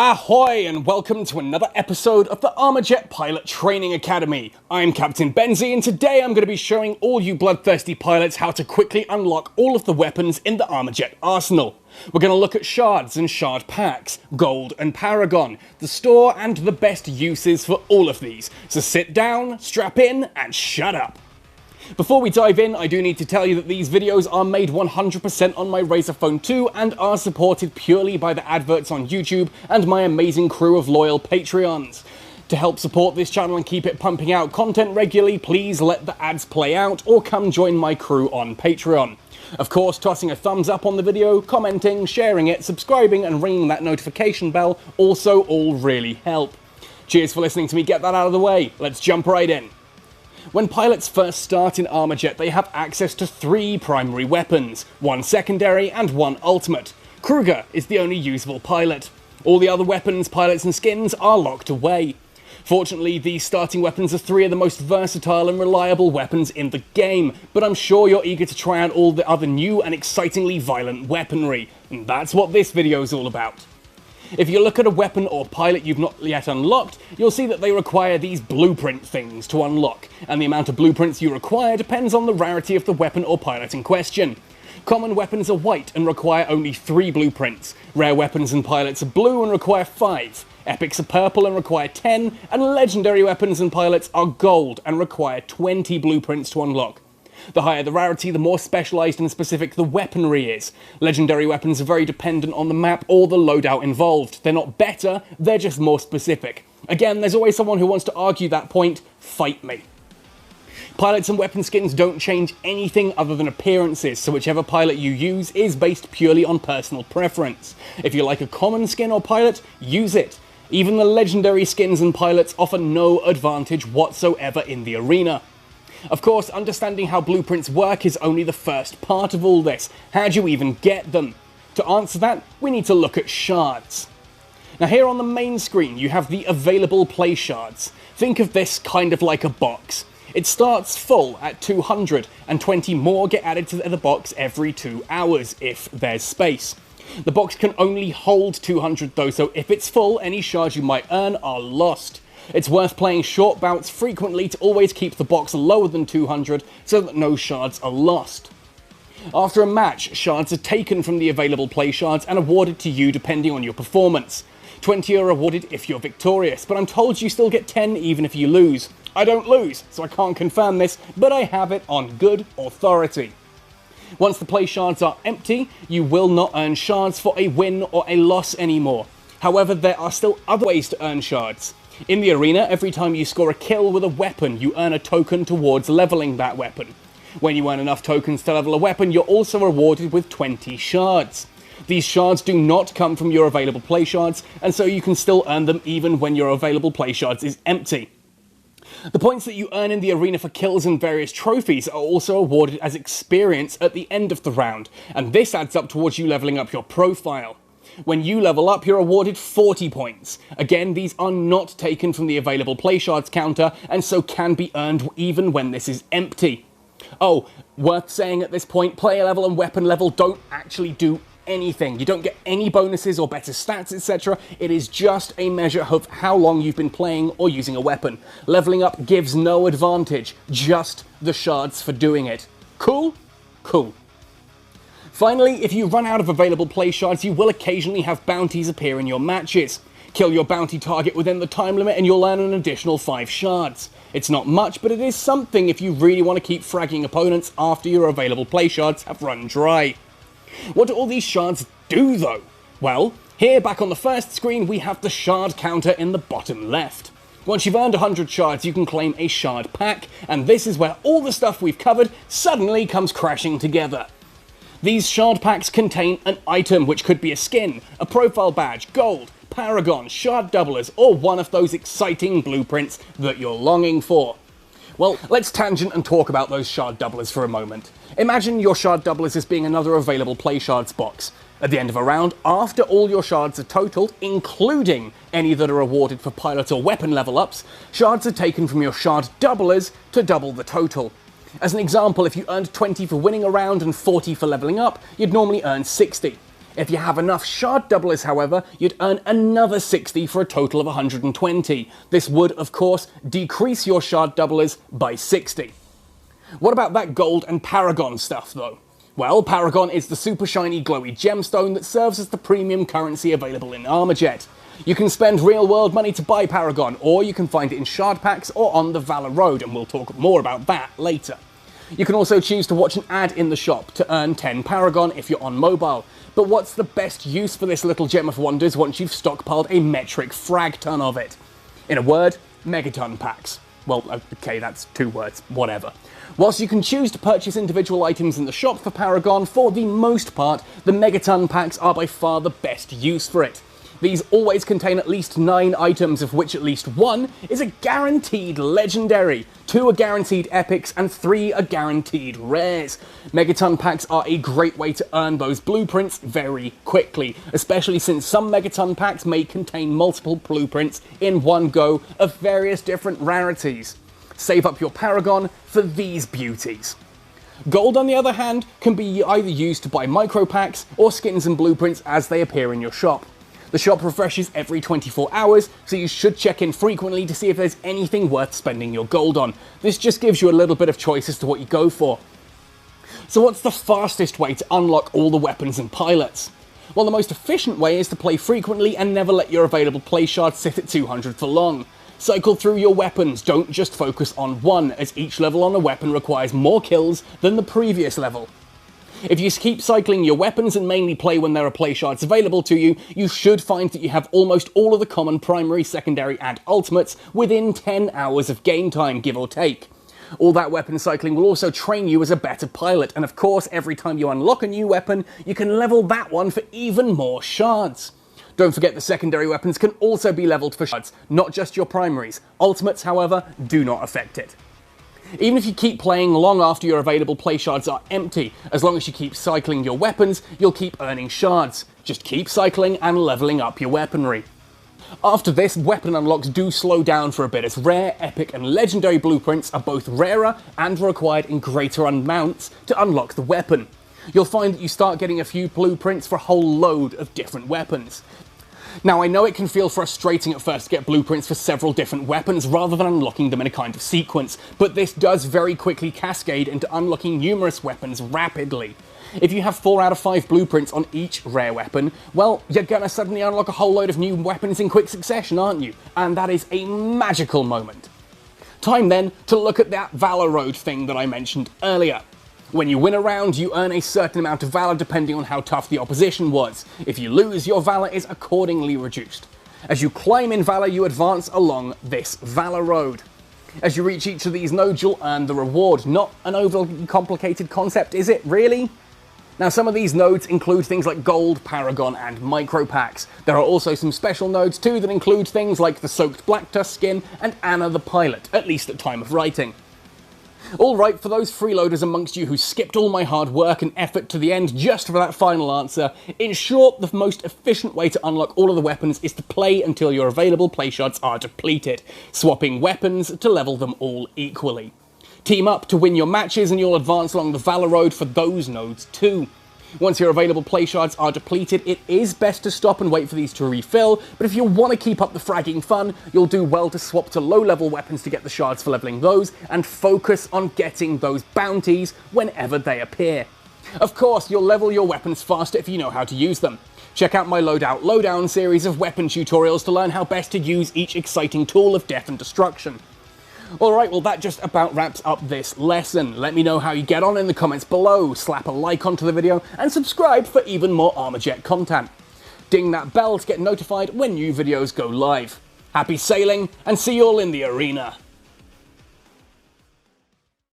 Ahoy and welcome to another episode of the Armajet Pilot Training Academy. I'm Captain Benzie and today I'm going to be showing all you bloodthirsty pilots how to quickly unlock all of the weapons in the Armajet arsenal. We're going to look at shards and shard packs, gold and paragon, the store and the best uses for all of these. So sit down, strap in and shut up. Before we dive in, I do need to tell you that these videos are made 100% on my Razer Phone 2 and are supported purely by the adverts on YouTube and my amazing crew of loyal Patreons. To help support this channel and keep it pumping out content regularly, please let the ads play out or come join my crew on Patreon. Of course, tossing a thumbs up on the video, commenting, sharing it, subscribing and ringing that notification bell also all really help. Cheers for listening to me get that out of the way. Let's jump right in. When pilots first start in Armajet, they have access to 3 primary weapons, 1 secondary and 1 ultimate. Kruger is the only usable pilot. All the other weapons, pilots and skins are locked away. Fortunately, these starting weapons are 3 of the most versatile and reliable weapons in the game, but I'm sure you're eager to try out all the other new and excitingly violent weaponry, and that's what this video is all about. If you look at a weapon or pilot you've not yet unlocked, you'll see that they require these blueprint things to unlock, and the amount of blueprints you require depends on the rarity of the weapon or pilot in question. Common weapons are white and require only 3 blueprints, rare weapons and pilots are blue and require 5, epics are purple and require 10, and legendary weapons and pilots are gold and require 20 blueprints to unlock. The higher the rarity, the more specialised and specific the weaponry is. Legendary weapons are very dependent on the map or the loadout involved. They're not better, they're just more specific. Again, there's always someone who wants to argue that point. Fight me. Pilots and weapon skins don't change anything other than appearances, so whichever pilot you use is based purely on personal preference. If you like a common skin or pilot, use it. Even the legendary skins and pilots offer no advantage whatsoever in the arena. Of course, understanding how blueprints work is only the first part of all this. How do you even get them? To answer that, we need to look at shards. Now here on the main screen, you have the available play shards. Think of this kind of like a box. It starts full at 200, and 20 more get added to the box every 2 hours, if there's space. The box can only hold 200 though, so if it's full, any shards you might earn are lost. It's worth playing short bouts frequently to always keep the box lower than 200 so that no shards are lost. After a match, shards are taken from the available play shards and awarded to you depending on your performance. 20 are awarded if you're victorious, but I'm told you still get 10 even if you lose. I don't lose, so I can't confirm this, but I have it on good authority. Once the play shards are empty, you will not earn shards for a win or a loss anymore. However, there are still other ways to earn shards. In the arena, every time you score a kill with a weapon, you earn a token towards leveling that weapon. When you earn enough tokens to level a weapon, you're also rewarded with 20 shards. These shards do not come from your available play shards, and so you can still earn them even when your available play shards is empty. The points that you earn in the arena for kills and various trophies are also awarded as experience at the end of the round, and this adds up towards you leveling up your profile. When you level up, you're awarded 40 points. Again, these are not taken from the available play shards counter, and so can be earned even when this is empty. Oh, worth saying at this point, player level and weapon level don't actually do anything. You don't get any bonuses or better stats, etc. It is just a measure of how long you've been playing or using a weapon. Leveling up gives no advantage, just the shards for doing it. Cool? Cool. Finally, if you run out of available play shards, you will occasionally have bounties appear in your matches. Kill your bounty target within the time limit and you'll earn an additional 5 shards. It's not much, but it is something if you really want to keep fragging opponents after your available play shards have run dry. What do all these shards do though? Well, here back on the first screen we have the shard counter in the bottom left. Once you've earned 100 shards, you can claim a shard pack, and this is where all the stuff we've covered suddenly comes crashing together. These shard packs contain an item, which could be a skin, a profile badge, gold, paragon, shard doublers, or one of those exciting blueprints that you're longing for. Well, let's tangent and talk about those shard doublers for a moment. Imagine your shard doublers as being another available play shards box. At the end of a round, after all your shards are totaled, including any that are awarded for pilot or weapon level ups, shards are taken from your shard doublers to double the total. As an example, if you earned 20 for winning a round and 40 for leveling up, you'd normally earn 60. If you have enough shard doublers, however, you'd earn another 60 for a total of 120. This would, of course, decrease your shard doublers by 60. What about that gold and paragon stuff, though? Well, paragon is the super shiny glowy gemstone that serves as the premium currency available in Armajet. You can spend real-world money to buy paragon, or you can find it in shard packs or on the Valor Road, and we'll talk more about that later. You can also choose to watch an ad in the shop to earn 10 paragon if you're on mobile. But what's the best use for this little gem of wonders once you've stockpiled a metric frag ton of it? In a word, megaton packs. Well, okay, that's 2 words, whatever. Whilst you can choose to purchase individual items in the shop for paragon, for the most part, the megaton packs are by far the best use for it. These always contain at least 9 items, of which at least 1 is a guaranteed legendary, 2 are guaranteed epics, and 3 are guaranteed rares. Megaton packs are a great way to earn those blueprints very quickly, especially since some megaton packs may contain multiple blueprints in one go of various different rarities. Save up your paragon for these beauties. Gold, on the other hand, can be either used to buy micro packs or skins and blueprints as they appear in your shop. The shop refreshes every 24 hours, so you should check in frequently to see if there's anything worth spending your gold on. This just gives you a little bit of choice as to what you go for. So what's the fastest way to unlock all the weapons and pilots? Well, the most efficient way is to play frequently and never let your available play shards sit at 200 for long. Cycle through your weapons, don't just focus on one, as each level on a weapon requires more kills than the previous level. If you keep cycling your weapons and mainly play when there are play shards available to you, you should find that you have almost all of the common primary, secondary, and ultimates within 10 hours of game time, give or take. All that weapon cycling will also train you as a better pilot, and of course, every time you unlock a new weapon, you can level that one for even more shards. Don't forget the secondary weapons can also be leveled for shards, not just your primaries. Ultimates, however, do not affect it. Even if you keep playing long after your available play shards are empty, as long as you keep cycling your weapons, you'll keep earning shards. Just keep cycling and leveling up your weaponry. After this, weapon unlocks do slow down for a bit, as rare, epic, and legendary blueprints are both rarer and required in greater amounts to unlock the weapon. You'll find that you start getting a few blueprints for a whole load of different weapons. Now, I know it can feel frustrating at first to get blueprints for several different weapons rather than unlocking them in a kind of sequence, but this does very quickly cascade into unlocking numerous weapons rapidly. If you have 4 out of 5 blueprints on each rare weapon, well, you're gonna suddenly unlock a whole load of new weapons in quick succession, aren't you? And that is a magical moment. Time then to look at that Valor Road thing that I mentioned earlier. When you win a round, you earn a certain amount of valor depending on how tough the opposition was. If you lose, your valor is accordingly reduced. As you climb in valor, you advance along this Valor Road. As you reach each of these nodes, you'll earn the reward. Not an overly complicated concept, is it, really? Now, some of these nodes include things like gold, paragon, and micro packs. There are also some special nodes too that include things like the soaked black tusk skin and Anna the Pilot, at least at time of writing. Alright, for those freeloaders amongst you who skipped all my hard work and effort to the end just for that final answer, in short, the most efficient way to unlock all of the weapons is to play until your available play shards are depleted, swapping weapons to level them all equally. Team up to win your matches and you'll advance along the Valor Road for those nodes too. Once your available play shards are depleted, it is best to stop and wait for these to refill, but if you want to keep up the fragging fun, you'll do well to swap to low-level weapons to get the shards for leveling those, and focus on getting those bounties whenever they appear. Of course, you'll level your weapons faster if you know how to use them. Check out my Loadout Lowdown series of weapon tutorials to learn how best to use each exciting tool of death and destruction. Alright, well that just about wraps up this lesson. Let me know how you get on in the comments below, slap a like onto the video, and subscribe for even more Armajet content. Ding that bell to get notified when new videos go live. Happy sailing, and see you all in the arena.